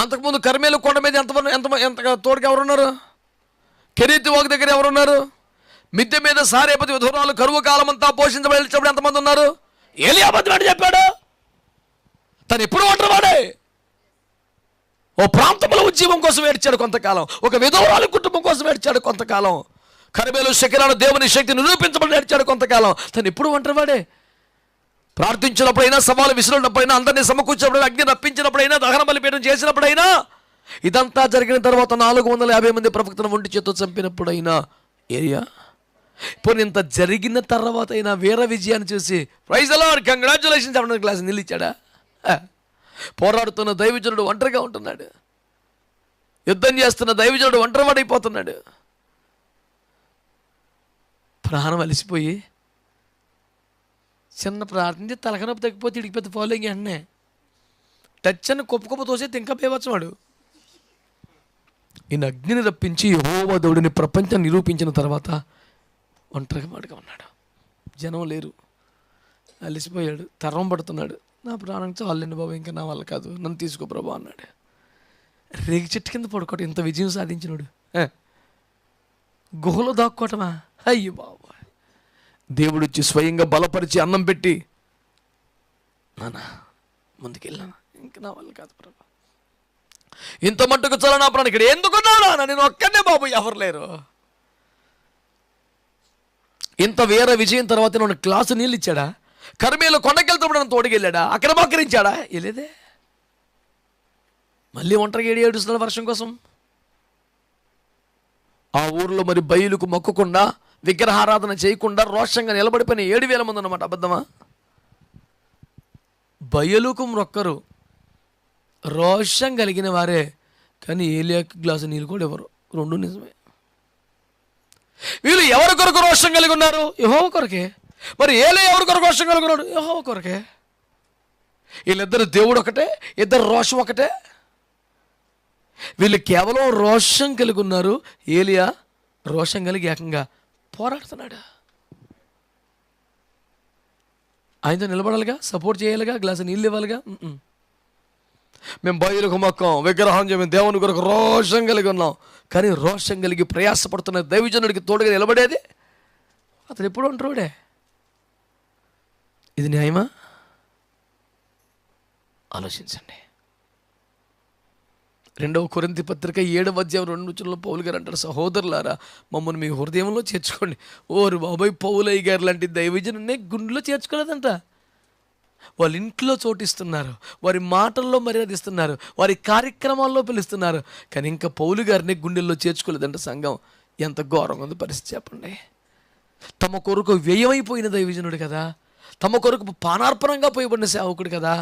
అంతకుముందు కర్మేలు కొండ మీద ఎంత తోడుగా ఎవరున్నారు? కెరీతి ఒక దగ్గర ఎవరున్నారు? మిద్దె మీద సారేపతి విధురాలు కరువు కాలం అంతా పోషించబడినప్పుడు ఎంతమంది ఉన్నారు? ఏలియా అబద్ధం చెప్పాడు. తను ఎప్పుడు ఒంటరివాడే. ఓ ప్రాంతంలో ఉద్యమం కోసం ఏడ్చాడు కొంతకాలం, ఒక విధవరాలు కుటుంబం కోసం ఏడ్చాడు కొంతకాలం, కర్మేలు శకినాలు దేవుని శక్తి నిరూపించబడి ఏడ్చాడు కొంతకాలం. తను ఎప్పుడు ఒంటరివాడే. ప్రార్థించినప్పుడైనా, సవాలు విసిరినప్పుడైనా, అందరినీ సమకూర్చినప్పుడైనా, అగ్ని రప్పించినప్పుడైనా, దహన బలిపీఠం చేసినప్పుడైనా, ఇదంతా జరిగిన తర్వాత 450 మంది ప్రవక్తను ఒంటి చేత్తో చంపినప్పుడైనా ఏరియా ఇప్పుడు ఇంత జరిగిన తర్వాత అయినా వీర విజయాన్ని చూసి ప్రైజ్ ది లార్డ్, కంగ్రాచులేషన్స్ చెప్పడానికి క్లాస్ నిలిచాడా? పోరాడుతున్న దైవజనుడు ఒంటరిగా ఉంటున్నాడు. యుద్ధం చేస్తున్న దైవజనుడు ఒంటరివాడైపోతున్నాడు. ప్రాణం అలిసిపోయి చిన్న ప్రార్థన తలకనొప్పి తగ్గిపోతే ఇడికి పెద్ద ఫాలోయింగ్ అన్నే టచ్ అని కుప్ప తోసేది ఇంకా పేవచ్చవాడు. ఈయన అగ్నిని రప్పించి యెహోవా దేవుడిని ప్రపంచాన్ని నిరూపించిన తర్వాత ఒంటరిగా మాటగా ఉన్నాడు. జనం లేరు, అలిసిపోయాడు, తర్వం పడుతున్నాడు. నా ప్రాణం చాలండి బాబు, ఇంకా నా వల్ల కాదు, నన్ను తీసుకో ప్రభు అన్నాడు. రేగి చెట్టు కింద పడుకోవటం ఇంత విజయం సాధించినాడు. గుహలో దాక్కోవటమా? అయ్యి బాబు, దేవుడు వచ్చి స్వయంగా బలపరిచి అన్నం పెట్టి, నాన్న ముందుకెళ్ళాను, ఇంకా నా వల్ల కాదు ప్రభు, ఇంత మట్టుకు చాలా నా ప్రాణం ఇక్కడ ఎందుకున్నాను, నేను ఒక్కనే బాబు, ఎవరు లేరు. ఇంత వేర విజయం తర్వాత నన్ను గ్లాసు నీళ్ళు ఇచ్చాడా? కర్మేలు కొండకెళ్తున్నప్పుడు నన్ను తోడుకెళ్ళాడా? అక్కడ మోకరించాడా? వెళ్ళేదే. మళ్ళీ ఒంటరిగా ఏడుస్తున్నాడు వర్షం కోసం. ఆ ఊరిలో మరి బయలుకు మొక్కకుండా, విగ్రహారాధన చేయకుండా రోషంగా నిలబడిపోయిన 7,000 మంది అన్నమాట. అబద్ధమా? బయలుకు మొక్కరు, రోషం కలిగిన వారే, కానీ ఏలియాకి గ్లాసు నీళ్ళు కూడా ఎవరు. రెండు నిజమే. వీళ్ళు ఎవరి కొరకు రోషం కలిగి ఉన్నారు? యెహోవా కొరకే. మరి ఏలియా ఎవరి కొరకు రోషం కలిగి ఉన్నాడు? యెహోవా కొరకే. వీళ్ళిద్దరు దేవుడు ఒకటే, ఇద్దరు రోషం ఒకటే. వీళ్ళు కేవలం రోషం కలిగి ఉన్నారు. ఏలియా రోషం కలిగి ఏకంగా పోరాడుతున్నాడు. ఆయనతో నిలబడాలిగా, సపోర్ట్ చేయాలిగా, గ్లాసు నీళ్ళు ఇవ్వాలిగా. మేము బయలుకు మొక్కం, విగ్రహం మేము దేవుని కొరకు రోషం కలిగి ఉన్నాం. కానీ రోషం కలిగి ప్రయాసపడుతున్న దైవజనుడికి తోడుగా నిలబడేది అతను ఎప్పుడు ఉంటాడే. ఇది న్యాయమా? ఆలోచించండి. 2వ కొరింథీ పత్రిక 7వ అధ్యాయం 2 వచనంలో పౌలు గారు అంటారు, సహోదరులారా మమ్మల్ని మీ హృదయంలో చేర్చుకోండి. ఓరు బాబాయ్, పౌలయ్య గారు లాంటి దైవజనుడిని గుండెలో చేర్చుకోలేదంట. వాళ్ళ ఇంట్లో చోటిస్తున్నారు, వారి మాటల్లో మర్యాదిస్తున్నారు, వారి కార్యక్రమాల్లో పిలుస్తున్నారు, కానీ ఇంకా పౌలు గారిని గుండెల్లో చేర్చుకోలేదంట సంఘం. ఎంత ఘోరంగా ఉంది పరిస్థితి చెప్పండి. తమ కొరకు వ్యయమైపోయిన దైవజనుడు కదా, తమ కొరకు పానార్పణంగా పోయబడిన సేవకుడు కదా,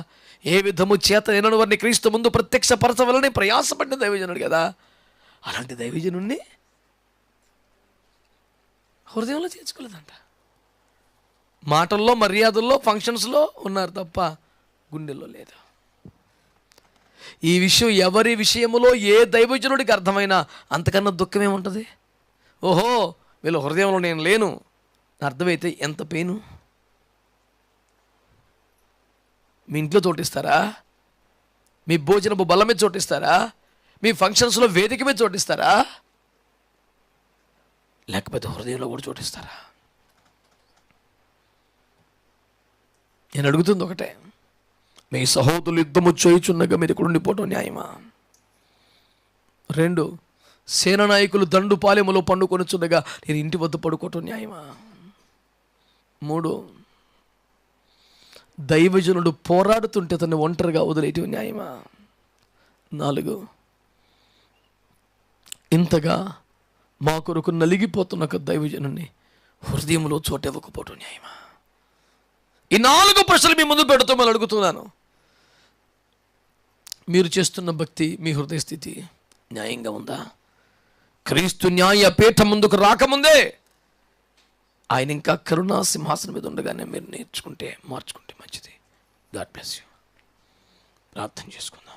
ఏ విధము చేత అయిన వారిని క్రీస్తు ముందు ప్రత్యక్షపరచవలని ప్రయాసపడిన దైవజనుడు కదా, అలాంటి దైవజనుడిని హృదయంలో చేర్చుకోలేదంట. మాటల్లో, మర్యాదల్లో, ఫంక్షన్స్లో ఉన్నారు తప్ప గుండెల్లో లేదు. ఈ విషయం ఎవరి విషయంలో ఏ దైవజనుడికి అర్థమైనా అంతకన్నా దుఃఖం ఏముంటుంది? ఓహో, వీళ్ళ హృదయంలో నేను లేను అర్థమైతే ఎంత పెయిను. మీ ఇంట్లో చోటిస్తారా? మీ భోజనపు బల్ల మీద చోటిస్తారా? మీ ఫంక్షన్స్లో వేదిక మీద చోటిస్తారా? లేకపోతే హృదయంలో కూడా చోటిస్తారా? నేను అడుగుతుంది ఒకటే, మీ సహోదరులు యుద్ధము చేయుచున్నగా మీరు ఇక్కడ ఉండిపోవటం న్యాయమా? 2, సేనానాయకులు దండుపాలెములో పండుకొనుచుండగా నేను ఇంటి వద్ద పడుకోవటం న్యాయమా? 3, దైవజనుడు పోరాడుతుంటే తను ఒంటరిగా వదిలేయటం న్యాయమా? 4, ఇంతగా మా కొరకు నలిగిపోతున్న ఒక దైవజనుని హృదయంలో చోటు ఇవ్వకపోవటం న్యాయమా? ఈ 4 ప్రశ్నలు మీ ముందు పెడుతూ మళ్ళీ అడుగుతున్నాను. మీరు చేస్తున్న భక్తి, మీ హృదయ స్థితి న్యాయంగా ఉందా? క్రీస్తు న్యాయ పీఠం ముందుకు రాకముందే ఆయన ఇంకా కరుణా సింహాసనం మీద ఉండగానే మీరు మార్చుకుంటే మంచిది. God bless you. ప్రార్థన చేసుకుందాం.